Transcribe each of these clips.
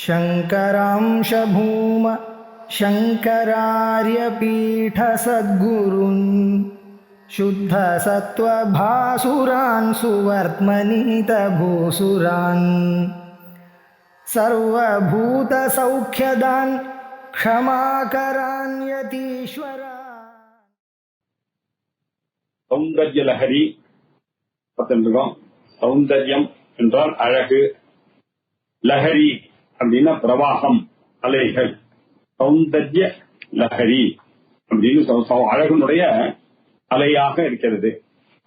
शङ्करांश भूम शङ्करार्यपीठसद्गुरून् शुद्धसत्त्वभासुरान् सुवर्त्मनीतभूसुरान् सर्वभूतसौख्यदान् क्षमाकरान् यतीश्वरान्. சௌந்தர்ய லஹரி பார்த்துருக்கோம். சௌந்தர்யம் என்றால் அழகு, லஹரி அப்படின்னா பிரவாகம், அலைகள். சௌந்தர்ய லஹரி அப்படின்னு அழகுனுடைய அலையாக இருக்கிறது.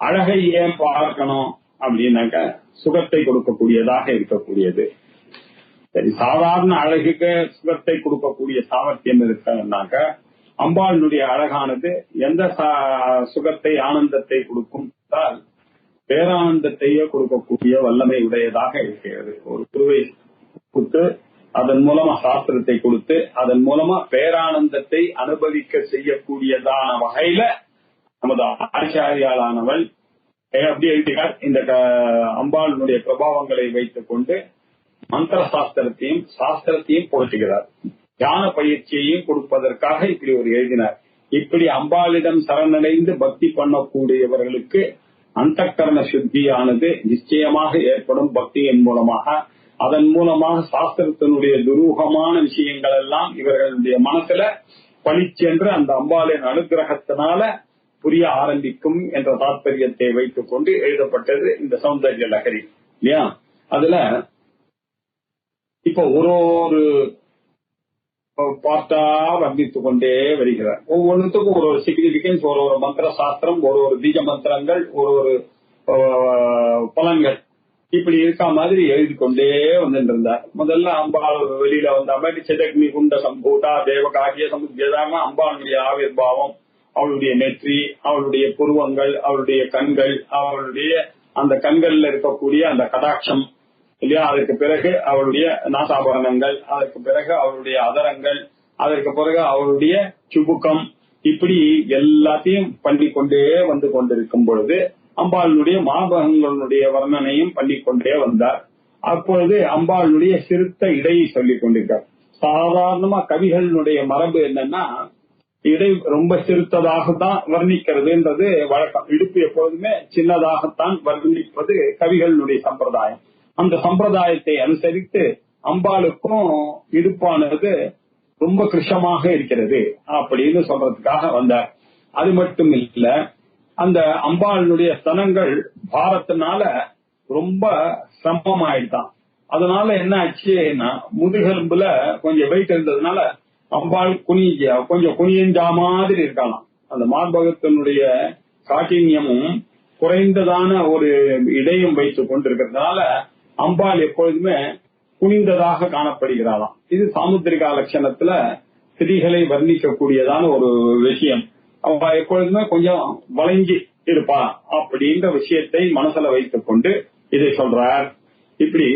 அழகை ஏன் பார்க்கணும் அப்படின்னாக்க சுகத்தை கொடுக்கக்கூடியதாக இருக்கக்கூடியது. சரி, சாதாரண அழகுக்கு சுகத்தை கொடுக்கக்கூடிய சாமர்த்தியம் இருக்கனாக்க அம்பாளுடைய அழகானது எந்த சுகத்தை ஆனந்தத்தை கொடுக்கும் என்றால் பேரானந்தத்தையே கொடுக்கக்கூடிய வல்லமை உடையதாக இருக்கிறது. ஒரு குருவை கொடுத்து அதன் மூலமா சாஸ்திரத்தை கொடுத்து அதன் மூலமா பேரானந்தத்தை அனுபவிக்க செய்யக்கூடியதான வகையில நமது ஆச்சாரியாளானவள் எப்படி எழுதினார், இந்த அம்பாளுடைய பிரபாவங்களை வைத்துக் கொண்டு மந்திர சாஸ்திரத்தையும் போற்றுகிறார். தியான பயிற்சியையும் கொடுப்பதற்காக இப்படி ஒரு எழுதினார். இப்படி அம்பாளிடம் சரணடைந்து பக்தி பண்ணக்கூடியவர்களுக்கு அந்தக்கரண சுத்தியானது நிச்சயமாக ஏற்படும் பக்தியின் மூலமாக. அதன் மூலமாக சாஸ்திரத்தினுடைய துரூகமான விஷயங்கள் எல்லாம் இவர்களுடைய மனசுல பளிச்சென்று அந்த அம்பாளின் அனுகிரகத்தினால புரிய ஆரம்பிக்கும் என்ற தாற்பயத்தை வைத்துக் கொண்டு எழுதப்பட்டது இந்த சௌந்தர்ய லஹரி இல்லையா. அதுல இப்ப ஒரு பார்ட்டா வர்ணித்துக் கொண்டே வருகிறார். ஒவ்வொன்றுத்துக்கும் ஒரு சிக்னிபிகன்ஸ், ஒரு மந்திர சாஸ்திரம், ஒரு பீஜ மந்திரங்கள், ஒரு பலன்கள் இப்படி இருக்கா மாதிரி எழுதி கொண்டே வந்துட்டு இருந்தார். முதல்ல அம்பாள் வெளியில வந்த மாதிரி சிதக்னி குண்ட சம்பூட்டா தேவகாகிய சமுத்தியதாம அம்பாளுடைய ஆவிர்வாவம், அவளுடைய நெற்றி, அவளுடைய புருவங்கள், அவளுடைய கண்கள், அவளுடைய அந்த கண்கள்ல இருக்கக்கூடிய அந்த கடாட்சம் இல்லையா. அதற்கு பிறகு அவளுடைய நாசாபரணங்கள், அதற்கு பிறகு அவளுடைய அதரங்கள், அதற்கு பிறகு அவளுடைய சுபுக்கம், இப்படி எல்லாத்தையும் பண்ணிக்கொண்டே வந்து கொண்டிருக்கும் பொழுது அம்பாளுடைய மாபகங்களுடைய வர்ணனையும் பண்ணிக்கொண்டே வந்தார். அப்பொழுது அம்பாளுடைய சிறுத்த இடையை சொல்லிக் கொண்டிருக்கார். சாதாரணமா கவிகளுடைய மரபு என்னன்னா இடை ரொம்ப சிறுத்ததாகத்தான் வர்ணிக்கிறதுன்றது வழக்கம். இடுப்பு எப்பொழுதுமே சின்னதாகத்தான் வர்ணிப்பது கவிகளுடைய சம்பிரதாயம். அந்த சம்பிரதாயத்தை அனுசரித்து அம்பாளுக்கும் இடுப்பானது ரொம்ப கிருஷமாக இருக்கிறது அப்படின்னு சொல்றதுக்காக வந்தார். அது மட்டும் இல்ல, அந்த அம்பாளுடைய ஸ்தனங்கள் பாரத்தினால ரொம்ப சிரமமாயிட்டான். அதனால என்ன ஆச்சுன்னா முதுகெலும்புல கொஞ்சம் வெயிட் இருந்ததுனால அம்பாள் கொஞ்சம் குனியஞ்சா மாதிரி இருக்கலாம். அந்த மார்பகத்தினுடைய காட்டின்யமும் குறைந்ததான ஒரு இடையும் வைத்துக் கொண்டிருக்கிறதுனால அம்பாள் எப்பொழுதுமே குனிந்ததாக காணப்படுகிறாளாம். இது சாமுத்திரிகா லட்சணத்துல ஸ்திரீகளை வர்ணிக்கக்கூடியதான ஒரு விஷயம். அவ எப்பொழுதுமே கொஞ்சம் வளைஞ்சி இருப்பா அப்படின்ற விஷயத்தை மனசுல வைத்துக் கொண்டு இதை சொல்றார். இப்படி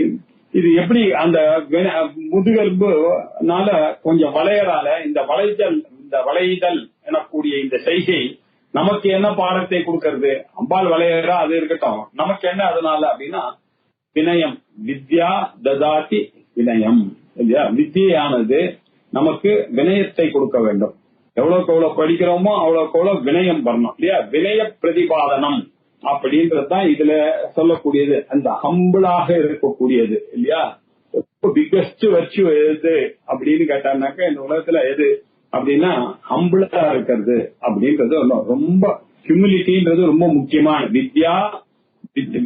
இது எப்படி அந்த முதுகெலும்புனால கொஞ்சம் வளையறால இந்த வளைதல் எனக்கூடிய இந்த செய்கை நமக்கு என்ன பாடத்தை கொடுக்கறது? அம்பாள் வளையறா, அது இருக்கட்டும், நமக்கு என்ன அதனால அப்படின்னா வினயம். வித்யா ததாதி வினயம் இல்லையா. வித்தியானது நமக்கு வினயத்தை கொடுக்க வேண்டும். எவ்வளவுக்கு எவ்வளவு படிக்கிறோமோ அவ்வளவுக்கு எவ்வளவு வினயம் வரணும் இல்லையா. வினய பிரதிபாதனம் அப்படின்றதுதான் இதுல சொல்லக்கூடியது. அந்த ஹம்பிளாக இருக்கக்கூடியது இல்லையா. பிக்கஸ்ட் வர்ச்சு எது அப்படின்னு கேட்டான்னாக்க இந்த உலகத்துல எது அப்படின்னா ஹம்பிளா இருக்கிறது அப்படின்றது ரொம்ப ஹியூமிலிட்டின்றது ரொம்ப முக்கியமான. வித்யா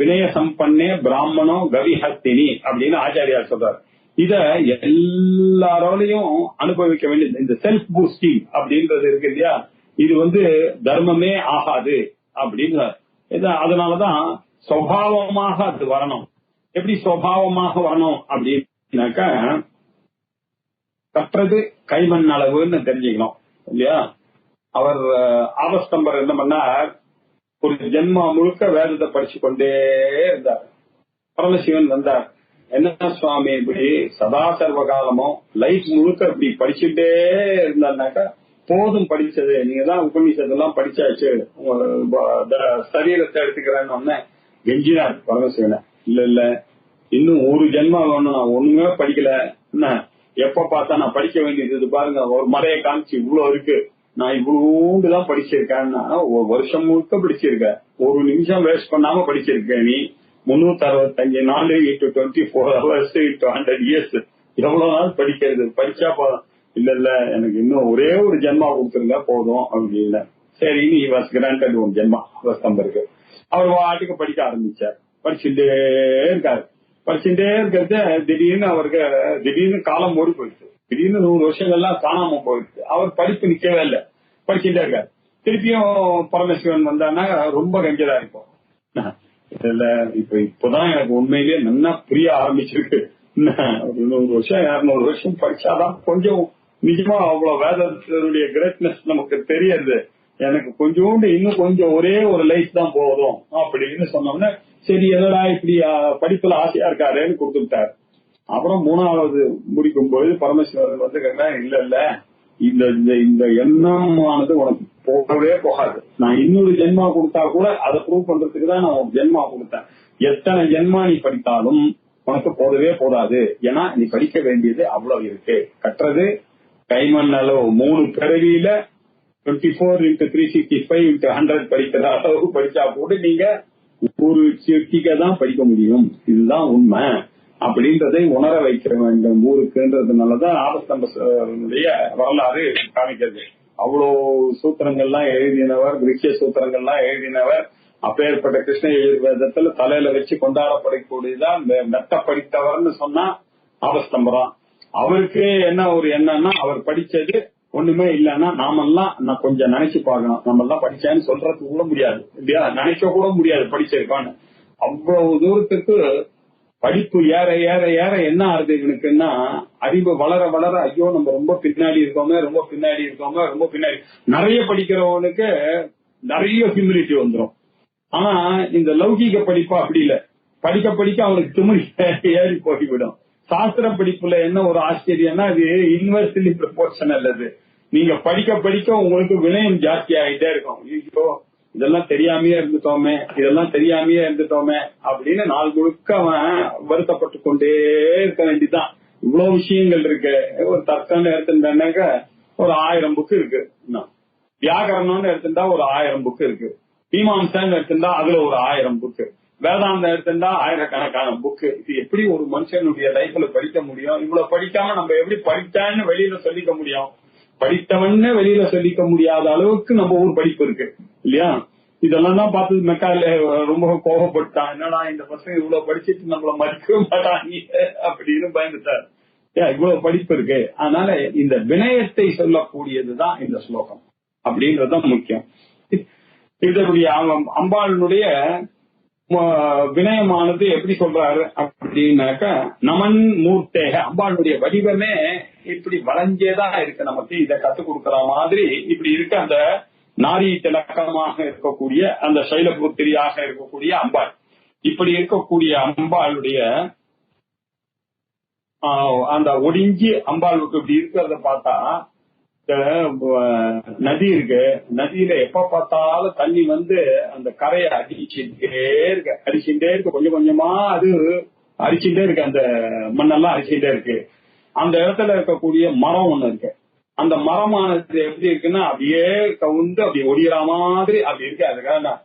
வினய சம்பன்னே பிராமணோ கவிஹஸ்தினி அப்படின்னு ஆச்சாரியார் சொல்றாரு. இத எல்லாரோடையும் அனுபவிக்க வேண்டியது. இந்த செல்ஃப் பூஸ்டிங் அப்படின்றது இருக்கு இல்லையா, இது தர்மமே ஆகாது அப்படின்னு. அதனாலதான் சுபாவமாக அது வரணும். எப்படி சுபாவமாக வரணும் அப்படின்னாக்க கற்றது கைமண் அளவுன்னு தெரிஞ்சுக்கணும் இல்லையா. அவர் ஆபஸ்தம்பர் என்ன பண்ணார், ஒரு ஜென்மா முழுக்க வேதத்தை படிச்சு கொண்டே இருந்தார். பரமசிவன் வந்தார், என்ன சுவாமி இப்படி சதா சர்வ காலமும் லைஃப் முழுக்க இப்படி படிச்சுட்டே இருந்தாருனாக்கா போதும் படிச்சது, நீங்க தான் உபநிஷதெல்லாம் படிச்சாச்சு, சரீரத்தை எடுத்துக்கிறேன்னு கெஞ்சினார் பரமசிவனை. இல்ல இன்னும் ஒரு ஜென்மா வேணும், நான் ஒண்ணுமே படிக்கல, என்ன எப்ப பார்த்தா நான் படிக்க வேண்டியது இது பாருங்க, ஒரு மலையை காமிச்சு இவ்வளவு இருக்கு, நான் இவ்வளவுதான் படிச்சிருக்கேன்னா ஒரு வருஷம் முழுக்க படிச்சிருக்க, ஒரு நிமிஷம் வேஸ்ட் பண்ணாம படிச்சிருக்கேன். நீ 365 நாள் இன்ட்டு 24 hours இன்ட்டு 100 years எவ்வளவு நாள் படிக்கிறது? படிச்சா இல்ல எனக்கு இன்னும் ஒரே ஒரு ஜென்மா கொடுத்துருங்க போதும் அப்படின்னு. சரி, நீ வாஸ் கிராண்டட் ஒரு ஜென்மா அவஸ்தம்பருக்கு. அவர் வாட்டுக்கு படிக்க ஆரம்பிச்சார். படிச்சுட்டே இருக்காரு. படிச்சுட்டே இருக்கிறது திடீர்னு காலம் ஓடி போயிடுச்சு. திடீர்னு 100 வருஷங்கள்லாம் காணாம போயிடுச்சு. அவர் படிப்பு நிக்கவே இல்லை, படிச்சுட்டே இருக்காரு. திருப்பியும் பரமேஸ்வரன் வந்தான்னா ரொம்ப கஞ்சதா இருக்கும். இல்ல இப்பதான் எனக்கு உண்மையிலேயே நல்லா புரிய ஆரம்பிச்சிருக்கு. 100 வருஷம் 200 வருஷம் படிச்சாதான் கொஞ்சம் நிஜமா அவ்வளவு வேதத்தினுடைய கிரேட்னஸ் நமக்கு தெரியறது. எனக்கு கொஞ்சோண்டு இன்னும் கொஞ்சம் ஒரே ஒரு லைஃப் தான் போதும் அப்படின்னு சொன்னோம்னா, சரி எதடா இப்படி படிப்புல ஆசையா இருக்காருன்னு கொடுத்துட்டாரு. அப்புறம் 3வது முடிக்கும்போது பரமேஸ்வரன் வந்து இல்ல இந்த எண்ணமானது உனக்கு போகவே போகாது. நான் இன்னொரு ஜென்மா கொடுத்தா கூட அதை ப்ரூவ் பண்றதுக்கு தான் நான் ஜென்மா கொடுத்தேன். எத்தனை ஜென்மா நீ படித்தாலும் உனக்கு போதவே போதாது. ஏன்னா நீ படிக்க வேண்டியது அவ்வளவு இருக்கு. கட்டுறது கைமண் அளவு 3 பிறவியில 24 × 365 × 100 படிக்கிற அளவு படிச்சா கூட நீங்க ஒரு சிட்டிக்க தான் படிக்க முடியும். இதுதான் உண்மை அப்படின்றதை உணர வைக்க வேண்டும் ஊருக்குன்றதுனாலதான் ஆபஸ்தம்பனுடைய வரலாறு காமிக்கிறது. அவ்வளவு சூத்திரங்கள்லாம் எழுதினவர், கிரீக்கிய சூத்திரங்கள்லாம் எழுதினவர். அப்பேற்பட்ட கிருஷ்ண யஜுர்வேதத்துல தலையில வச்சு கொண்டாடப்படக்கூடியதான் மெத்த படித்தவர்னு சொன்னா ஆபஸ்தம்பரம். அவருக்கு என்ன ஒரு எண்ணம்னா, அவர் படிச்சது ஒண்ணுமே இல்லைன்னா நாமெல்லாம் நான் கொஞ்சம் நினைச்சு பார்க்கணும். நம்ம எல்லாம் படிச்சேன்னு சொல்றதுக்கு கூட முடியாது இல்லையா, நினைக்க கூட முடியாது படிச்சிருக்கான்னு. அவ்வளவு தூரத்துக்கு படிப்பு ஏற ஏற ஏற என்ன ஆகுது இவனுக்குன்னா, அறிவு வளர வளர ஐயோ நம்ம ரொம்ப பின்னாடி இருக்கோமே. நிறைய படிக்கிறவனுக்கு நிறைய ஹியூமிலிட்டி வந்துடும். ஆனா இந்த லௌகீக படிப்பு அப்படி இல்ல, படிக்க படிக்க அவனுக்கு திமிரி ஏறி போய்விடும். சாஸ்திர படிப்புல என்ன ஒரு ஆச்சரியம்னா, அது இன்வெர்ஸ்லி ப்ரொபோர்ஷனல். அது நீங்க படிக்க படிக்க உங்களுக்கு வினயம் ஜாஸ்தி ஆகிட்டே இருக்கும். ஐயோ இதெல்லாம் தெரியாமையே இருந்துட்டோமே அப்படின்னு நாள் முழுக்க அவன் வருத்தப்பட்டு கொண்டே இருக்க வேண்டியதுதான். இவ்வளவு விஷயங்கள் இருக்கு. ஒரு தர்க்கம்னு எடுத்துட்டாக்க ஒரு 1000 புக்கு இருக்கு. வியாகரணம்னு எடுத்துட்டா ஒரு 1000 புக்கு இருக்கு. மீமாம்சான்னு எடுத்துட்டா அதுல ஒரு 1000 புக்கு. வேதாந்தம் எடுத்துட்டா ஆயிரக்கணக்கான புக்கு. இது எப்படி ஒரு மனுஷனுடைய லைஃப்ல படிக்க முடியும்? இவ்வளவு படிக்காம நம்ம எப்படி படித்தான்னு வெளியில சொல்லிக்க முடியும்? படித்தவன்னு வெளியில சொல்லிக்க முடியாத அளவுக்கு நம்ம ஊர் படிப்பு இருக்கு இல்லையா? இதெல்லாம் தான் பார்த்து மெக்கால ரொம்ப கோபப்பட்டான். என்னடா இந்த பசங்க இவ்வளவு படிச்சுட்டு நம்மள மதிக்கவே மாட்டாங்க அப்படின்னு பயந்துட்டார். இவ்வளவு படிப்பு இருக்கு. அதனால இந்த வினயத்தை சொல்லக்கூடியதுதான் இந்த ஸ்லோகம் அப்படின்றதுதான் முக்கியம். இதனுடைய அம்பாளுடைய வினயமானது எப்படி சொல்றாரு அப்படின்னாக்க, நமன் மூர்த்தேக, அம்பாளுடைய வடிவமே இப்படி வளைஞ்சேதான் இருக்கு. நமக்கு இதை கத்துக் கொடுக்கற மாதிரி இப்படி இருக்கு. அந்த நாரி திலக்கமாக இருக்கக்கூடிய, அந்த சைலபுத்திரியாக இருக்கக்கூடிய அம்பாள், இப்படி இருக்கக்கூடிய அம்பாளுடைய அந்த ஒடிஞ்சி அம்பாளுக்கு இப்படி இருக்கிறத பார்த்தா, நதி இருக்கு, நதியில எப்ப பார்த்தாலும் தண்ணி வந்து அந்த கரையை அடிச்சுட்டே இருக்கு. கொஞ்சம் கொஞ்சமா அது அரிச்சுட்டே இருக்கு. அந்த மண்ணெல்லாம் அரிச்சுட்டே இருக்கு. அந்த இடத்துல இருக்கக்கூடிய மரம் ஒண்ணு இருக்கு. அந்த மரமானது எப்படி இருக்குன்னா அப்படியே கவுந்து அப்படி ஒடிகிற மாதிரி அப்படி இருக்கு. அதுக்காக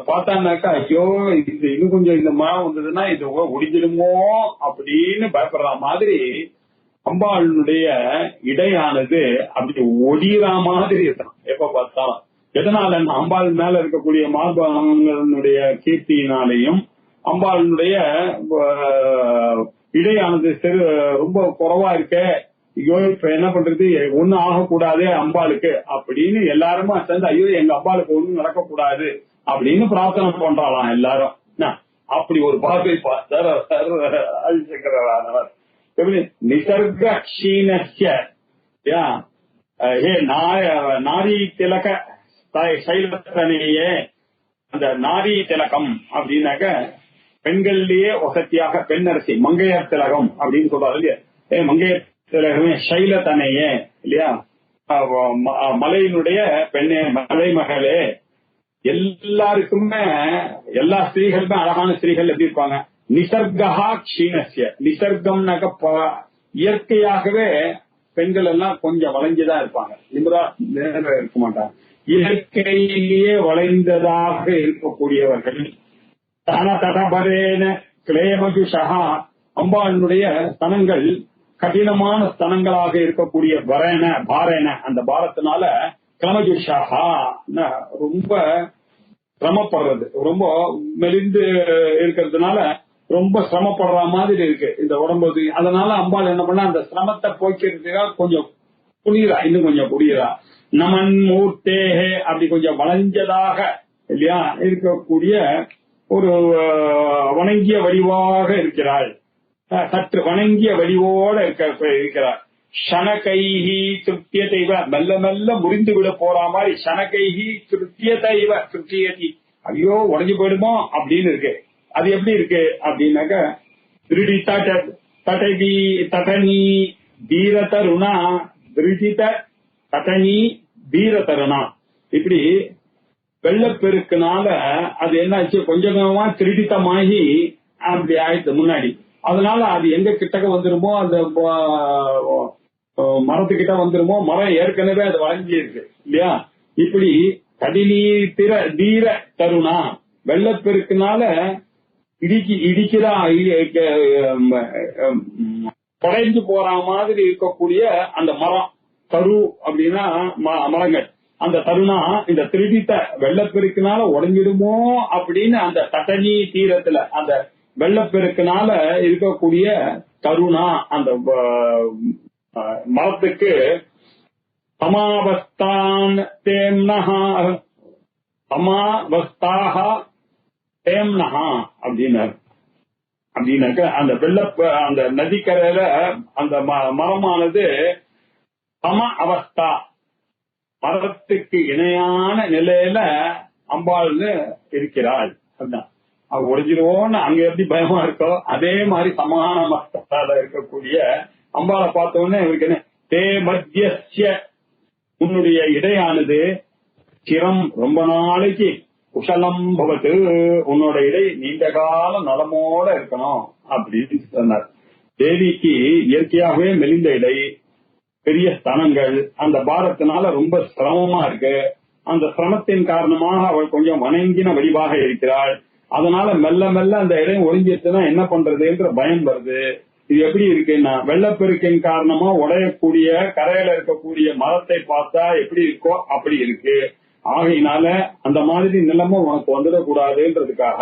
பார்த்தான்னாக்கா ஐயோ இது இன்னும் கொஞ்சம் இந்த மரம் வந்ததுன்னா இது ஒடிஞ்சிடுமோ அப்படின்னு பயப்படுற மாதிரி அம்பாளுடைய இடையானது அப்படி ஒடிகிற மாதிரி இருக்கான் எப்ப பார்த்தாலும். எதனால அம்பாள் மேல இருக்கக்கூடிய மார்பங்களுடைய கீர்த்தியினாலையும் அம்பாளுடைய இடையானது ரொம்ப குறைவா இருக்க, ஐயோ இப்ப என்ன பண்றது, ஒண்ணும் ஆகக்கூடாது அம்பாளுக்கு அப்படின்னு எல்லாருமே சேர்ந்து ஐயோ எங்க அம்பாளுக்கு ஒண்ணும் நடக்கக்கூடாது அப்படின்னு பிரார்த்தனை பண்றாளாம் எல்லாரும். அப்படி ஒரு பார்வை பார்த்தார் ஆதிசங்கரர். நிசர்க க்ஷீணஸ்ய நாரி திலக சைலத்தனையே, அந்த நாரி திலகம் அப்படின்னாக்க பெண்கள்லயே வசதியாக பெண்ணரசி மங்கையர் திலகம் அப்படின்னு சொல்றாரு இல்லையா. மங்கையர் திலகமே சைலத்தனையே இல்லையா, மலையினுடைய பெண்ணே, மலை மகளே. எல்லாருக்குமே எல்லா ஸ்திரீகளுமே அழகான ஸ்திரீகள் எப்படி இருப்பாங்க? நிசர்கா க்ஷீணஸ்ய, நிசர்கம்னாக்க இயற்கையாகவே பெண்கள் எல்லாம் கொஞ்சம் வளைஞ்சுதான் இருப்பாங்க, நிமிரா நேர இருக்க மாட்டாங்க. இயற்கையிலேயே வளைந்ததாக இருக்கக்கூடியவர்கள் தனதடபரேன கிளேமஜுஷா, அம்பாளுடைய ஸ்தனங்கள் கடினமான ஸ்தனங்களாக இருக்கக்கூடிய பாரேன அந்த பாரத்தினால கிளமஜுஷா ரொம்ப சிரமப்படுறது, ரொம்ப மெலிந்து இருக்கிறதுனால ரொம்ப சிரமப்படுற மாதிரி இருக்கு இந்த உடம்பு. அதனால அம்பாள் என்ன பண்ணா அந்த சிரமத்தை போக்கிறதுக்காக கொஞ்சம் புனிதா, இன்னும் கொஞ்சம் புனிதா நமன் மூர்த்தேகே அப்படி கொஞ்சம் வளைஞ்சதாக இல்லையா இருக்கக்கூடிய ஒரு வணங்கிய வடிவாக இருக்கிறாள், சற்று வணங்கிய வடிவோட இருக்கிறார். ஷனகைஹி திருப்திய தெய்வ, மெல்ல மெல்ல முறிந்து விட போற மாதிரி ஷனகைஹி திருப்திய தெய்வ திருப்தியதி, ஐயோ உடஞ்சு போயிடுமோ அப்படின்னு இருக்கு. அது எப்படி இருக்கு அப்படின்னாக்க திருடி தட்டனி தீரதருணா திருடித தட்டனி தீரதருணா, இப்படி வெள்ளப்பெருக்குனால அது என்னாச்சு கொஞ்சம் கொஞ்சமா திருடித்தமாகி அப்படி ஆயிடுச்சு முன்னாடி. அதனால அது எங்க கிட்டக்க வந்துருமோ அந்த மரத்துக்கிட்ட வந்துருமோ, மரம் ஏற்கனவே அது வளைஞ்சி இருக்கு இல்லையா. இப்படி கடிநீர் தீர தருணா, வெள்ளப்பெருக்குனால இடிக்கிறா குறைஞ்சு போற மாதிரி இருக்கக்கூடிய அந்த மரம், தரு அப்படின்னா மரங்கள், அந்த தருணா இந்த திருடித்த வெள்ளப்பெருக்குனால உடஞ்சிடுமோ அப்படின்னு அந்த தட்டனி தீரத்துல அந்த வெள்ளப்பெருக்குனால இருக்கக்கூடிய தருணா அந்த மரத்துக்கு சமாவஸ்தான் தேம்னஹா சமாவஸ்தாக தேம்னஹா அப்படின்னாக்க அந்த அந்த நதிக்கரையில அந்த மரமானது சம அவஸ்தா, மரத்துக்கு இணையான நிலையில அம்பாள்னு இருக்கிறாள். அதுதான் அவ ஒரிஜினோன்னு அங்க எப்படி பயமா இருக்கோ அதே மாதிரி சமான அவஸ்தால இருக்கக்கூடிய அம்பாளை பார்த்தோன்னே இவருக்கு என்ன தே மத்திய, உன்னுடைய இடையானது சிரம் ரொம்ப நாளைக்கு குஷலம் பவத்து, உன்னோட இடை நீண்ட கால நலமோட இருக்கணும் அப்படின்னு சொன்னார். தேவிக்கு இயற்கையாகவே மெலிந்த இடை, பெரிய ஸ்தனங்கள், அந்த பாரத்தினால ரொம்ப சிரமமா இருக்கு. அந்த சிரமத்தின் காரணமாக அவள் கொஞ்சம் வணங்கின வடிவாக இருக்கிறாள். அதனால மெல்ல மெல்ல அந்த இடம் ஒழிஞ்சிட்டுனா என்ன பண்றதுன்ற பயம் வருது. இது எப்படி இருக்குன்னா வெள்ளப்பெருக்கின் காரணமா உடையக்கூடிய கரையில இருக்கக்கூடிய மரத்தை பார்த்தா எப்படி இருக்கோ அப்படி இருக்கு. ஆகையினால அந்த மாதிரி நிலமும் உனக்கு வந்துடக்கூடாதுன்றதுக்காக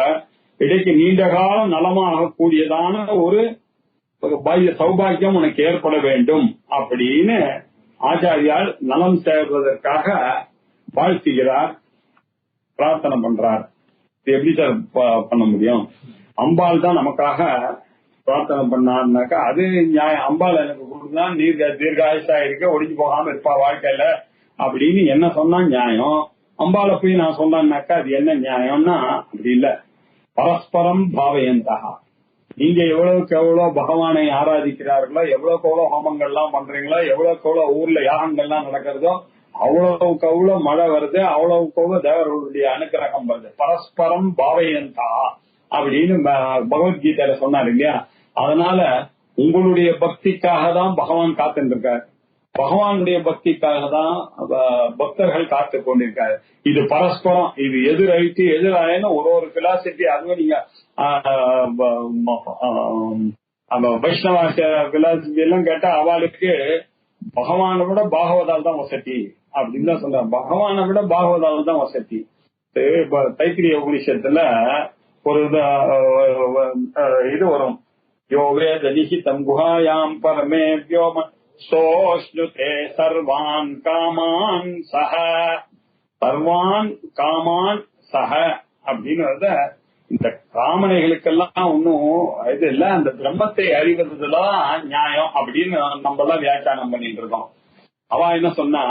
இடைக்கு நீண்ட காலம் நலமாக கூடியதான ஒரு சௌபாகியம் உனக்கு ஏற்பட வேண்டும் அப்படின்னு ஆச்சாரியால் நலம் சேர்வதற்காக வாழ்த்துகிறார், பிரார்த்தனை பண்றார். இது எப்படி சார் பண்ண முடியும்? அம்பாள் தான் நமக்காக பிரார்த்தனை பண்ணாருனாக்கா அது நியாயம். அம்பாள் எனக்கு கொடுத்தா தீர்காயுஷா இருக்க, ஒடிஞ்சு போகாம இருப்பா வாழ்க்கையில அப்படின்னு என்ன சொன்னா நியாயம். அம்பாளை போய் நான் சொன்னான்னாக்கா அது என்ன நியாயம்னா அப்படி இல்ல. பரஸ்பரம் பாவயந்தா, நீங்க எவ்வளவுக்கு எவ்வளவு பகவானை ஆராதிக்கிறார்களோ, எவ்வளவுக்கு எவ்வளவு ஹோமங்கள்லாம் பண்றீங்களோ, எவ்வளவுக்கு எவ்வளவு ஊர்ல யாகங்கள்லாம் நடக்கிறதோ அவ்வளவுக்கு அவ்வளவு மழை வருது, அவ்வளவுக்கு அவ்வளவு தேவர்களுடைய அனுக்கிரகம் வருது. பரஸ்பரம் பாவயந்தா அப்படின்னு பகவத்கீதையில சொன்னாரு இல்லையா. அதனால உங்களுடைய பக்திக்காக தான் பகவான் காத்துட்டு இருக்காரு, பகவானுடைய பக்திக்காக தான் பக்தர்கள் காத்து கொண்டிருக்காரு. இது பரஸ்பரம், இது எதிரழித்து எதிராயின்னு ஒரு பிலாசபி. அதுவும் நீங்க வைஷ்ணவ பிலாசபி எல்லாம் கேட்டா அவளுக்கு பகவானை விட பாகவதால் தான் வசதி அப்படின்னு தான் சொல்றாங்க. பகவானை விட பாகவதால் தான் வசதி. தைத்திரிய உபனிஷத்துல ஒரு இது வரும், யோ வேத லிஹிதம் குஹாயாம் பரமே வியோம சோஷ்ணுதே சர்வான் காமான் சஹ, சர்வான் காமான் சஹ அப்படின்னு இந்த காமனைகளுக்கெல்லாம் ஒன்னும் இது இல்ல, அந்த பிரம்மத்தை அறிவதுதான் நியாயம் அப்படின்னு நம்ம எல்லாம் வியாக்கியானம் பண்ணிட்டு இருக்கோம். அவ என்ன சொன்னா,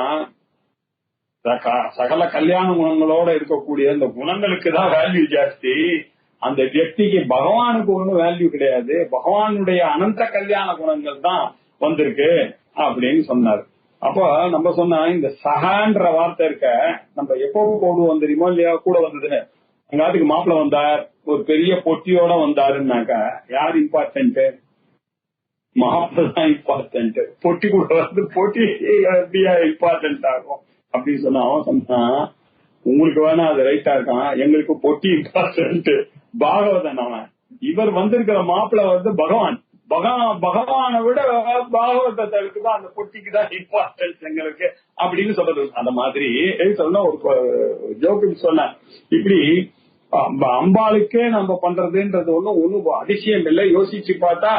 சகல கல்யாண குணங்களோட இருக்கக்கூடிய இந்த குணங்களுக்கு தான் வேல்யூ ஜாஸ்தி, அந்த வியக்திக்கு பகவானுக்கு ஒன்னும் வேல்யூ கிடையாது, பகவானுடைய அனந்த கல்யாண குணங்கள் தான் வந்திருக்கு அப்படின்னு சொன்னார். அப்போ நம்ம சொன்னா இந்த சகான்ற வார்த்தை இருக்க நம்ம எப்போ போடுவோம் தெரியுமோ இல்லையா, கூட வந்ததுன்னு எங்காத்துக்கு மாப்பிள்ள வந்தார், ஒரு பெரிய பொட்டியோட வந்தாருன்னாக்கா யார் இம்பார்ட்டன்ட்? மாப்பிள்ளதான் இம்பார்ட்டன்ட், பொட்டி கூட வந்து பொட்டி எப்படியா இம்பார்ட்டன்ட் ஆகும் அப்படின்னு சொன்னா அவன் சொன்னா, உங்களுக்கு வேணா அது ரைட்டா இருக்கான், எங்களுக்கு பொட்டி இம்பார்ட்டன்ட். பாகவதன் அவன். இவர் வந்திருக்கிற மாப்பிள்ள வந்து பகவான். பகவானை விட பாகவதற்கு தான், அந்த பொட்டிக்கு தான் இம்பார்ட்டன்ஸ் எங்களுக்கு அப்படின்னு சொல்றது. அந்த மாதிரி சொன்ன ஒரு ஜோக்கு சொன்ன. இப்படி அம்பாளுக்கே நம்ம பண்றதுன்றது ஒண்ணும் அதிசயம் இல்லை. யோசிச்சு பார்த்தா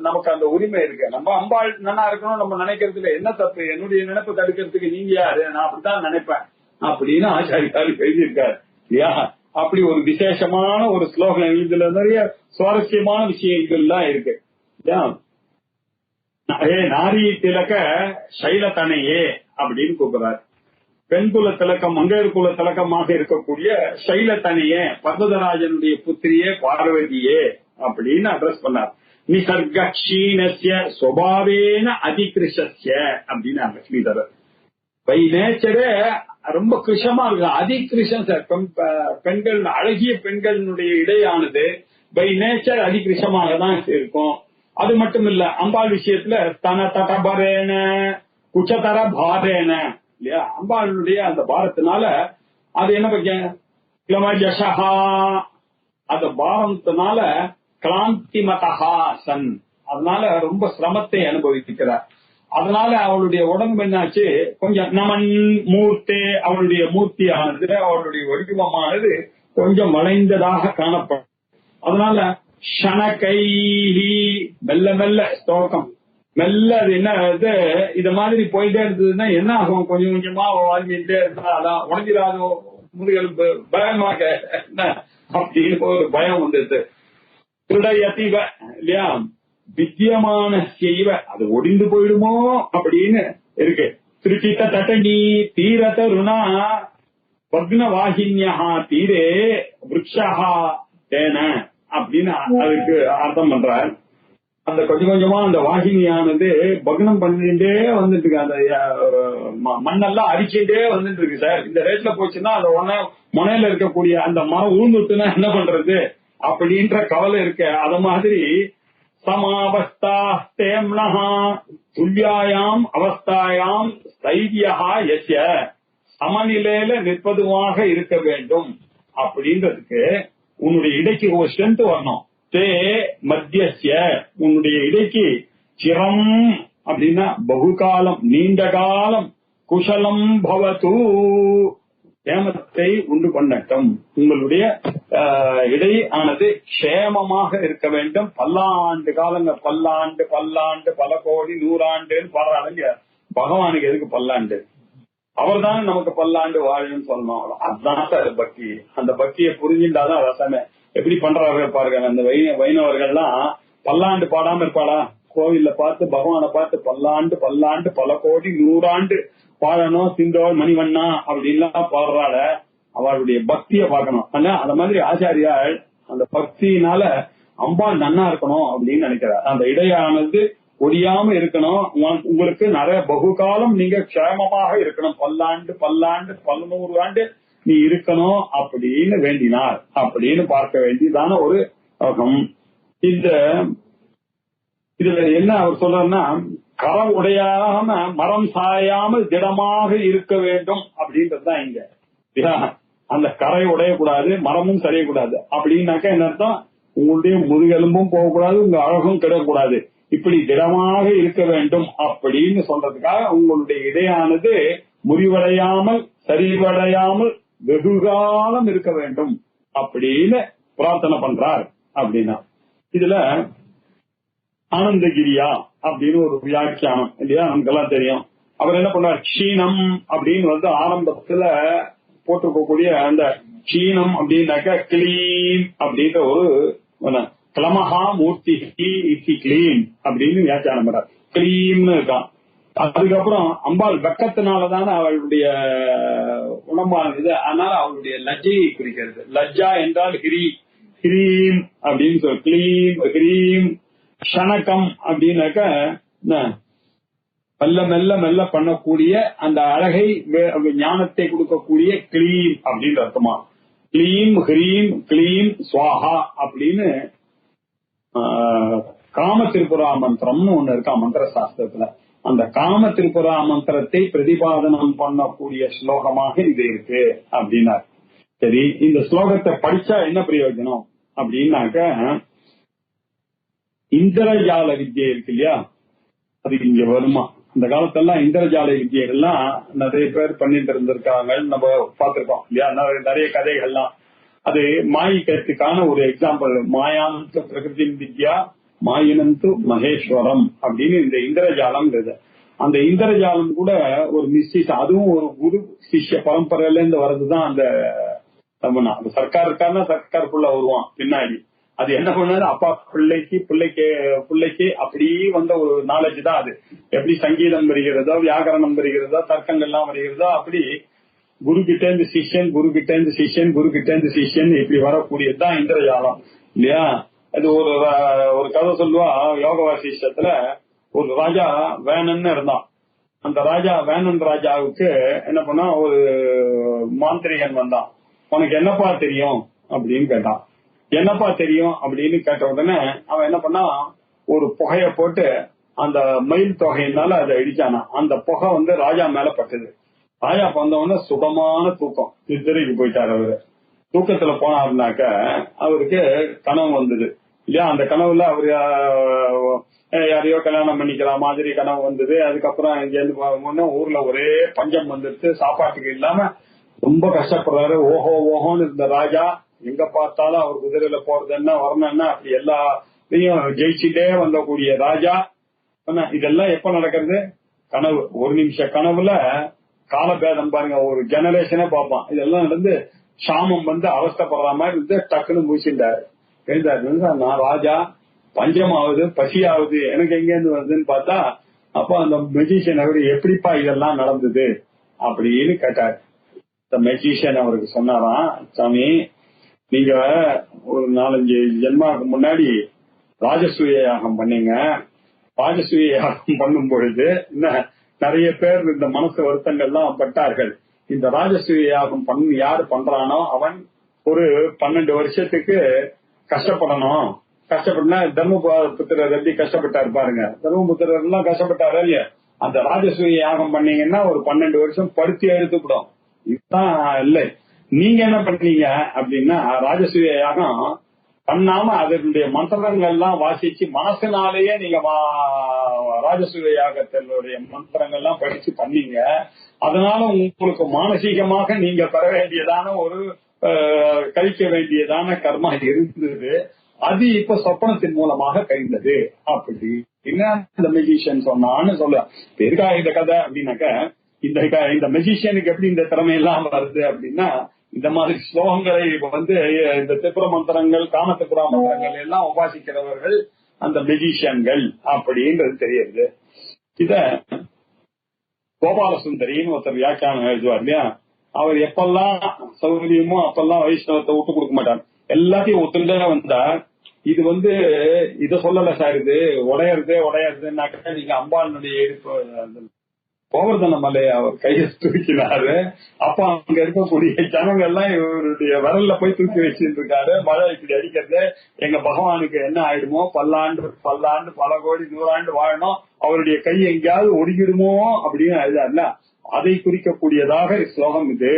நமக்கு அந்த உரிமை இருக்கு. நம்ம அம்பாள் நல்லா இருக்கணும் நம்ம நினைக்கிறதுல என்ன தப்பு? என்னுடைய நினைப்பு தடுக்கிறதுக்கு நீங்க யாரு? நான் அப்படித்தான் நினைப்பேன் அப்படின்னு ஆச்சாரியாரு எழுதியிருக்காரு இல்லையா? அப்படி ஒரு விசேஷமான ஒரு ஸ்லோகம். இதுல நிறைய சுவாரஸ்யமான விஷயங்கள்லாம் இருக்கு. நாரி திலக சைலத்தனையே அப்படின்னு கூப்பிடுறாரு. பெண் குல திலக்கம், மங்கையர் குல திலக்கமாக இருக்கக்கூடிய சைலத்தனையே, பர்வதராஜனுடைய புத்திரியே, பார்வதியே அப்படின்னு அட்ரஸ் பண்ணார். நிசர்க க்ஷீணஸ்ய சுபாவேன அதிகிருஷ்ய அப்படின்னு லட்சுமி தர. பை நேச்சரே ரொம்ப கிருஷமா இருக்கு. அதிகிருஷம் சார். பெண்கள், அழகிய பெண்களுடைய இடையானது பை நேச்சர் அதிகிருஷமாக தான் இருக்கும். அது மட்டும் இல்ல, அம்பாள் விஷயத்துல தன தடபரேன குச்சதர பாரேன இல்லையா? அம்பாளுடைய அந்த பாரத்தினால அது என்ன பக்கம் அந்த பாரத்தினால கிளாந்தி மதஹா சன், அதனால ரொம்ப சிரமத்தை அனுபவிக்கிறார். அதனால அவளுடைய உடம்பு என்னாச்சு, கொஞ்சம் நமன் மூர்த்தே, அவளுடைய மூர்த்தியானது, அவளுடைய வடிவமானது கொஞ்சம் வளைந்ததாக காணப்படும். அதனால ஷனகைஹி, மெல்ல மெல்ல ஸ்தோகம், மெல்ல அது என்ன இத மாதிரி போயிட்டே இருந்ததுன்னா என்ன ஆகும்? கொஞ்சம் கொஞ்சமா வாழ்ந்துட்டே இருந்தா அதான் உடஞ்சிடாதோ முதுகெலும்பு, பயமாக அப்படின்னு ஒரு பயம் வந்துருது. திருடயத்தீவ இல்லையா? வித்தியமான செய்வ, அது ஒடிந்து போயிடுமோ அப்படின்னு இருக்கு. திருச்சித்த தட்டணி தீரத ருணா பக்ன வாகின்யா தீரே விருட்சா தேன அப்படின்னு அதுக்கு அர்த்தம் பண்றார். அந்த கொஞ்சம் கொஞ்சமா அந்த வாகினியானது பக்னம் பண்ணிட்டே வந்துட்டு இருக்கு. அந்த மண்ணெல்லாம் அரிச்சுட்டே வந்துட்டு இருக்கு சார். இந்த ரேட்ல போச்சுன்னா அந்த முனையில இருக்கக்கூடிய அந்த மரம் ஊழ்ந்துட்டுனா என்ன பண்றது அப்படின்ற கவலை இருக்கு. அது மாதிரி சமாவஸ்தா தேம்னஹா துல்யாயாம் அவஸ்தாயாம் ஸ்தைர்யா யஸ்ய, சமநிலையில நிற்பதுமாக இருக்க வேண்டும் அப்படின்றதுக்கு உன்னுடைய இடைக்கு ஒரு ஸ்ட்ரென்த் வரணும். தே மத்தியஸ்ய, உன்னுடைய இடைக்கு சிரம் அப்படின்னா பகுகாலம், நீண்ட காலம், குஷலம் பவது, கேமத்தை உண்டு பண்ணட்டும். உங்களுடைய இடை ஆனது க்ஷேமமாக இருக்க வேண்டும். பல்லாண்டு காலங்கள், பல்லாண்டு பல்லாண்டு பல கோடி நூறாண்டுன்னு பாடுறாங்க. பகவானுக்கு எதுக்கு பல்லாண்டு? அவர் தானே நமக்கு பல்லாண்டு வாழணும்னு சொல்லணும். அதுதான் சார் பக்தி. அந்த பக்தியை புரிஞ்சுட்டாதான் ரசமே. எப்படி பண்றாரு பாருங்க. அந்த வைணவர்கள்லாம் பல்லாண்டு பாடாம இருப்பாளா? கோவில்ல பார்த்து பகவானை பார்த்து பல்லாண்டு பல்லாண்டு பல கோடி நூறாண்டு பாடணும், சிந்தோர் மணிவண்ணா அப்படின்லாம் பாடுறாள. அவளுடைய பக்தியை பார்க்கணும். ஆனா அந்த மாதிரி ஆச்சாரியால் அந்த பக்தியினால அம்பாள் நன்னா இருக்கணும் அப்படின்னு நினைக்கிறார். அந்த இடையானது ஒடியாம இருக்கணும். உங்களுக்கு நிறைய பகுகாலம் நீங்க க்ஷேமமாக இருக்கணும். பல்லாண்டு பல்லாண்டு 100 ஆண்டு நீ இருக்கணும் அப்படின்னு வேண்டினார் அப்படின்னு பார்க்க வேண்டியதான ஒரு யோகம். இதுல என்ன அவர் சொல்றாருன்னா, கரம் உடையாம மரம் சாயாமல் திடமாக இருக்க வேண்டும் அப்படின்றதுதான் இங்க. அந்த கரை உடையக்கூடாது, மரமும் சரியக்கூடாது. அப்படின்னாக்கா என்ன அர்த்தம்? உங்களுடைய முதுகெலும்பும் போகக்கூடாது, உங்க அழகும் கிடக்கூடாது. இப்படி திடமாக இருக்க வேண்டும் அப்படின்னு சொல்றதுக்காக உங்களுடைய இடையானது முறிவடையாமல் சரிவடையாமல் வெகுகாலம் இருக்க வேண்டும் அப்படின்னு பிரார்த்தனை பண்றார். அப்படின்னா இதுல ஆனந்தகிரியா அப்படின்னு ஒரு வியாக்கியானம் இல்லையா, நமக்கெல்லாம் தெரியும். அவர் என்ன பண்றார், க்ஷீணம் அப்படின்னு ஆரம்பத்துல போட்டிருக்கக்கூடிய அந்த க்ஷீணம் அப்படின்னாக்க கிளீன் அப்படின்ற ஒரு கிளமஹா மூர்த்தி கிளீன் அப்படின்னு வியாக்கியானம் பண்றார். கிளீம்னு இருக்கான். அதுக்கப்புறம் அம்பாள் வெக்கத்தினாலதானே அவளுடைய உடம்பானது, அதனால அவளுடைய லஜ்ஜையை குறிக்கிறது. லஜ்ஜா என்றால் ஹிரீம் அப்படின்னு சொல்லி கிளீம் ஹிரீம். ஷனகம் அப்படின்னாக்க மெல்ல மெல்ல மெல்ல பண்ணக்கூடிய அந்த அழகை ஞானத்தை கொடுக்கக்கூடிய கிளீம் அப்படின்னு அர்த்தமா. கிளீம் ஹிரீம் கிளீம் ஸ்வாஹா அப்படின்னு காம திரிபுரா மந்திரம்னு ஒண்ணு இருக்கா மந்திர சாஸ்திரத்துல. அந்த காம திரிபுரா மந்திரத்தை பிரதிபாதனம் பண்ணக்கூடிய ஸ்லோகமாக இது இருக்கு அப்படின்னாரு. சரி, இந்த ஸ்லோகத்தை படிச்சா என்ன பிரயோஜனம் அப்படின்னாக்க, இந்திரஜால வித்யை இருக்கு இல்லையா, அது இங்க வருமா? அந்த காலத்தெல்லாம் இந்திரஜால வித்யெல்லாம் நிறைய பேர் பண்ணிட்டு இருந்திருக்காங்க, நம்ம பார்த்திருக்கோம் இல்லையா, நிறைய கதைகள்லாம். அது மாயிக்கிறதுக்கான ஒரு எக்ஸாம்பிள். மாயாந்து பிரகிருதி வித்யா மாயினந்து மகேஸ்வரம் அப்படின்னு இந்த இந்திரஜாலம். அந்த இந்திரஜாலம் கூட ஒரு மிஸ்ஸிஸ், அதுவும் ஒரு குரு சிஷ்ய பரம்பரையில இருந்து வர்றதுதான். அந்த சர்க்கார் இருக்காருன்னா சர்க்காருக்குள்ள வருவான் பின்னாடி. அது என்ன பண்ணாரு, அப்பா பிள்ளைக்கு அப்படி வந்த ஒரு நாலேஜ் தான் அது. எப்படி சங்கீதம் வருகிறதோ, வியாகரணம் வருகிறதோ, தர்க்கங்கள்லாம் வருகிறதோ, அப்படி குரு கிட்ட இருந்து சிஷ்யன், குரு கிட்ட இருந்து சிஷ்யன், குரு கிட்ட இருந்து சிஷ்யன், இப்படி வரக்கூடியதுதான் இந்திரஜாலம் இல்லையா. அது ஒரு கதை சொல்லுவா. யோக வாசிஷ்டத்துல ஒரு ராஜா வேணன்னு இருந்தான். அந்த ராஜா வேணன் ராஜாவுக்கு என்ன பண்ணா, ஒரு மாந்திரிகன் வந்தான். உனக்கு என்னப்பா தெரியும் அப்படின்னு கேட்டான். என்னப்பா தெரியும் அப்படின்னு கேட்ட உடனே அவன் என்ன பண்ணா, ஒரு புகைய போட்டு அந்த மயில் தொகையினால அதை அடிச்சானா. அந்த புகை ராஜா மேல பட்டது. ராஜா வந்தவொடனே சுகமான தூக்கம், நித்திரைக்கு போயிட்டாரு. அவரு தூக்கத்துல போனாருனாக்க அவருக்கு கனவு வந்தது இல்லையா. அந்த கனவுல அவரு யாரையோ கல்யாணம் பண்ணிக்கிற மாதிரி கனவு வந்தது. அதுக்கப்புறம் இங்க இருந்து ஊர்ல ஒரே பஞ்சம் வந்துடுச்சு, சாப்பாட்டுக்கு இல்லாம ரொம்ப கஷ்டப்படுறாரு. ஓஹோன்னு இருந்த ராஜா எங்க பார்த்தாலும் அவர் குதிரையில போறது என்ன, வரணும் என்ன, அப்படி எல்லாத்தையும் ஜெயிச்சுட்டே வந்தக்கூடிய ராஜா. இதெல்லாம் எப்ப நடக்கிறது? கனவு. ஒரு நிமிஷ கனவுல காலபேதம் பாருங்க, ஒரு ஜெனரேஷனே பார்ப்பான். இதெல்லாம் நடந்து சாமம் அவஸ்தப்படுற மாதிரி இருந்து டக்குன்னு முடிச்சுட்டாரு. எழுந்தாரு, நான் ராஜா, பஞ்சம் ஆகுது, பசி ஆகுது, எனக்கு எங்க இருந்து வருதுன்னு பார்த்தா, அப்ப அந்த மெஜிஷியன் அவரு எப்படிப்பா இதெல்லாம் நடந்தது அப்படின்னு கேட்டாரு. இந்த மெஜிஷியன் அவருக்கு சொன்னாராம், சாமி நீங்க ஒரு 4-5 ஜென்மாவுக்கு முன்னாடி ராஜசூய யாகம் பண்ணீங்க. ராஜசூய யாகம் பண்ணும் பொழுது நிறைய பேர் இந்த மனசு வருத்தங்கள்லாம் பட்டார்கள். இந்த ராஜசூய யாகம் யாரு பண்றானோ அவன் ஒரு 12 வருஷத்துக்கு கஷ்டப்படணும். கஷ்டப்படனா தர்மபுத்திரர் எப்படி கஷ்டப்பட்டாரு பாருங்க. தர்மபுத்திரர் எல்லாம் கஷ்டப்பட்டாரு இல்லையா. அந்த ராஜசூய யாகம் பண்ணீங்கன்னா ஒரு 12 வருஷம் படுத்தி எடுத்துவிடும். இதுதான் இல்லை. நீங்க என்ன பண்ணீங்க அப்படின்னா, ராஜசூய யாகம் பண்ணாம அதனுடைய மந்திரங்கள்லாம் வாசிச்சு மனசினாலேயே நீங்க ராஜசூய யாகத்தினுடைய மந்திரங்கள்லாம் படிச்சு பண்ணீங்க. அதனால உங்களுக்கு மானசீகமாக நீங்க பெற வேண்டியதான ஒரு கழிக்க வேண்டியதான கர்மா இருந்தது. அது இப்ப சொப்பனத்தின் மூலமாக கழிந்தது அப்படி இந்த மெஜிஷியன் சொன்னான்னு சொல்ல. இருக்கா இந்த கதை அப்படின்னாக்க, இந்த மெஜிஷியனுக்கு எப்படி இந்த திறமை எல்லாம் வருது அப்படின்னா, இந்த மாதிரி ஸ்லோகங்களை இந்த திப்புர மந்திரங்கள், காம திப்புரா மந்திரங்கள் எல்லாம் உபாசிக்கிறவர்கள் அந்த மெஜிஷியன்கள் அப்படின்றது தெரியுது. இத கோபால சுந்தரின்னு ஒருத்தர் வியாக்கியானம் எழுதுவார் இல்லையா. அவர் எப்பெல்லாம் சௌகரியமோ அப்பெல்லாம் வைஷ்ணவத்தை விட்டு கொடுக்க மாட்டார், எல்லாத்தையும் ஒத்துண்டே வந்தார். இது இத சொல்லல சார், இது உடையறதுனாக்க நீங்க அம்பாளுடைய எடுப்பு கோவர்தன மலை அவர் கையை தூக்கினாரு. அப்ப அங்க இருக்கக்கூடிய ஜனங்க எல்லாம் இவருடைய விரல்ல போய் தூக்கி வச்சுட்டு இருக்காரு. மழை இப்படி அடிக்கிறது, எங்க பகவானுக்கு என்ன ஆயிடுமோ, பல்லாண்டு பல கோடி 100 ஆண்டு வாழணும், அவருடைய கை எங்கேயாவது ஒடுங்கிடுமோ அப்படின்னு அழுதாருல. அதை குறிக்கக்கூடியதாக ஸ்லோகம் இது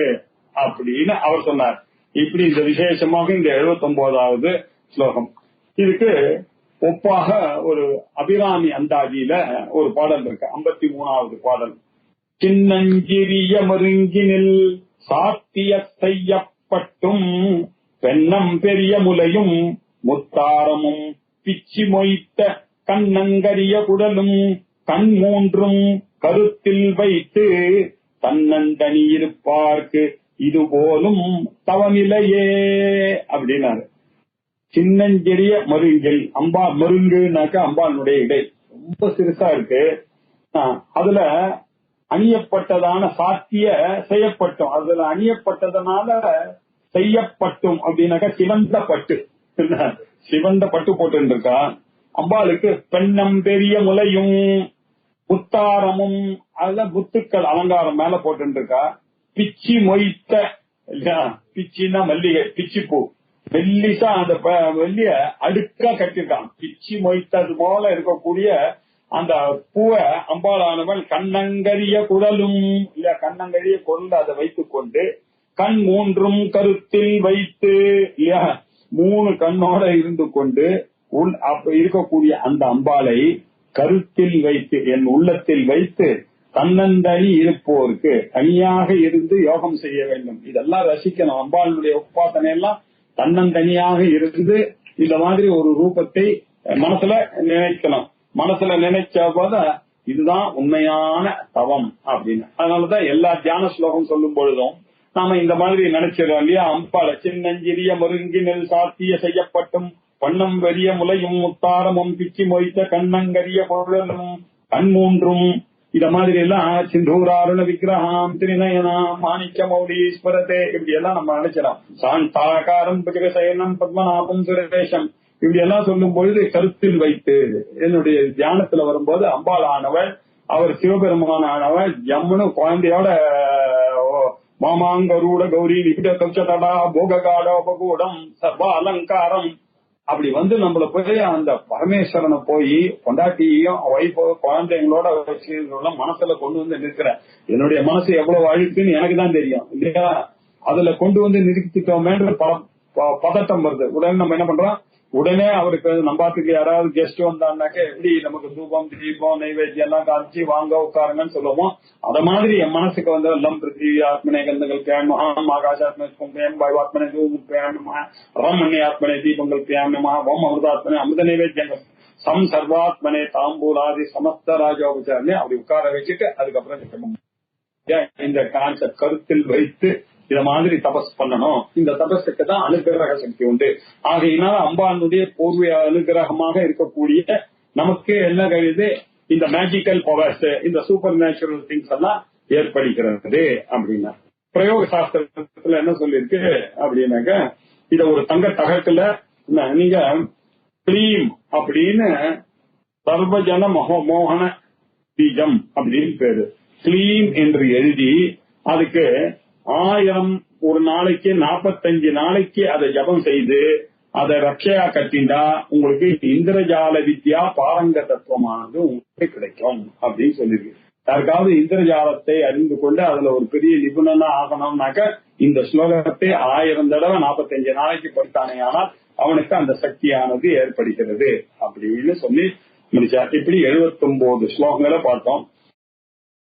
அப்படின்னு அவர் சொன்னார். இப்படி இந்த விசேஷமாக இந்த 79வது ஸ்லோகம். இதுக்கு ஒப்பாக ஒரு அபிராமி அந்தாதியில ஒரு பாடல் இருக்கு, 53வது பாடல். சின்னஞ்சிறிய மருங்கினில் சாத்திய செய்யப்பட்டும் பெண்ணம் பெரிய முலையும் முத்தாரமும் பிச்சி மொய்த்த கண்ணங்கரிய குடலும் கண் 3ம் கருத்தில் வைத்து தன்னந்தனி இருப்பார்க்கு இது போலும் தவநிலையே அப்படின்னாரு. சின்னஞ்சிறிய மருங்கில், மருங்குனாக்க அம்பாளுடைய இடை ரொம்ப சிறுசா இருக்கு. அதுல அணியப்பட்டதான சாத்திய செய்யப்பட்டும், அதுல அணியப்பட்டதனால செய்யப்பட்டும் அப்படின்னாக்கா சிவந்த பட்டு, சிவந்த பட்டு போட்டு இருக்கா. அம்பாளுக்கு பெண்ணம் பெரிய முலையும் முத்தாரமும், அதுல முத்துக்கள் அலங்காரம் மேல போட்டு இருக்கா. பிச்சி மொய்த்த இல்லையா, பிச்சின்னா மல்லிகை, பிச்சி பூ, மெல்லிசா அந்த வெள்ளிய அடுக்கா கட்டிருக்கான். பிச்சி மொய்த்தது போல இருக்கக்கூடிய அந்த பூவை அம்பாளானவள் கண்ணங்கரிய குழலும் இல்ல கண்ணங்கரிய குழல் அதை வைத்துக் கொண்டு கண் மூன்றும் கருத்தில் வைத்து இல்லையா 3 கண்ணோட இருந்து கொண்டு அப்ப இருக்கக்கூடிய அந்த அம்பாளை கருத்தில் வைத்து என் உள்ளத்தில் வைத்து தன்னந்தனி இருப்போருக்கு தனியாக இருந்து யோகம் செய்ய வேண்டும். இதெல்லாம் ரசிக்கணும். அம்பாளுடைய உபாசனை எல்லாம் தன்னந்தனியாக இருந்து இந்த மாதிரி ஒரு ரூபத்தை மனசுல நினைக்கணும். மனசுல நினைச்ச போத இதுதான் உண்மையான தவம் அப்படின்னு. அதனாலதான் எல்லா தியான ஸ்லோகம் சொல்லும் பொழுதும் நாம இந்த மாதிரி நினைச்சிடறோம் இல்லையா. அம்பாள சின்னஞ்சிறிய மருங்கினில் சாத்திய செய்யப்பட்டும் பண்ணம் வெறிய முலையும் முத்தாரமும் பிச்சி மொய்த்த கண்ணங்கரிய பொருளும் கண்மூன்றும் இத மாதிரி எல்லாம் சிந்தூராருண விக்கிரகாம் திருநயனாம் மாணிக்க மௌலீஸ்வரத்தே இப்படி எல்லாம் நம்ம நினைச்சிடோம். சாந்தாகாரம் புஜகசயனம் பத்மநாபம் சுரேஷம் இப்படி எல்லாம் சொல்லும் பொழுது கருத்தில் வைத்து என்னுடைய தியானத்துல வரும்போது அம்பாளானவள் அவர் சிவபெருமான ஆனவள் ஜம்முன்னு குழந்தையோட மாமாங்கரூட கௌரி நிபிட கட்சதடா போககாடோபகூடம் சர்வ அலங்காரம் அப்படி வந்து நம்மள போய் அந்த பரமேஸ்வரனை போய் பொண்டாட்டியையும் வைஃபோ குழந்தைங்களோட வச்சு மனசுல கொண்டு வந்து நிற்கிற என்னுடைய மனசு எவ்வளவு அழுக்குன்னு எனக்கு தான் தெரியும் இல்லையா. அதுல கொண்டு வந்து நிறுத்திட்டோமேன்ற பதட்டம் வருது. உடனே நம்ம என்ன பண்றோம், உடனே அவருக்கு நம்பாத்துக்கு யாராவது கெஸ்ட் வந்தான்னாக்க எப்படி நமக்கு தூபம் தீபம் நைவேத்தியம் எல்லாம் காமிச்சு வாங்க உட்காருங்கன்னு சொல்லுவோம். அத மாதிரி என் மனசுக்கு வந்து லம் பிருத்திவி ஆத்மனே கந்தங்கள் பியானமா ஆகாஷாத்மனே புங்கயம் வாயுவாத்மனே தூபம் பியானமா ரமணி ஆத்மனே தீபங்கள் பியானமா ஓம் அமிர்தாத்மனே அமிர்த நைவேத்தியங்கள் சம் சர்வாத்மனே தாம்பூலாதி சமஸ்த ராஜோபச்சாரனே அப்படி உட்கார வச்சுட்டு அதுக்கப்புறம் இந்த கான்செப்ட் கருத்தில் வைத்து இத மாதிரி தபஸ் பண்ணணும். இந்த தபஸுக்கு தான் அனுகிரக சக்தி உண்டு. ஆகையினால அம்பாளுடைய பூர்வ அனுகிரகமாக இருக்கக்கூடிய நமக்கு என்ன கழிது இந்த மேஜிக்கல் பவர்ஸ் இந்த சூப்பர் நேச்சுரல் திங்ஸ் எல்லாம் ஏற்படுகிறது அப்படின்னா பிரயோக சாஸ்திரத்துல என்ன சொல்லிருக்கு அப்படின்னாக்க இத ஒரு தங்க தகத்துல நீங்க கிளீம் அப்படின்னு சர்வஜன மோகன பீஜம் அப்படின்னு பேரு. கிளீம் என்று எழுதி அதுக்கு 1000 ஒரு நாளைக்கு 45 நாளைக்கு அதை ஜபம் செய்து அதை ரட்சையா கட்டிண்டா உங்களுக்கு இந்திரஜால வித்யா பாரங்கதத்துவமானது உங்களுக்கு கிடைக்கும் அப்படின்னு சொல்லிருக்கு. யாருக்காவது இந்திரஜாலத்தை அறிந்து கொண்டு அதுல ஒரு பெரிய நிபுணனா ஆகணும்னாக்க இந்த ஸ்லோகத்தை 1000 தடவை 45 நாளைக்கு படித்தானே ஆனால் அவனுக்கு அந்த சக்தியானது ஏற்படுகிறது அப்படின்னு சொல்லி முடிச்சார். இப்படி 79 ஸ்லோகங்களை பார்த்தோம்.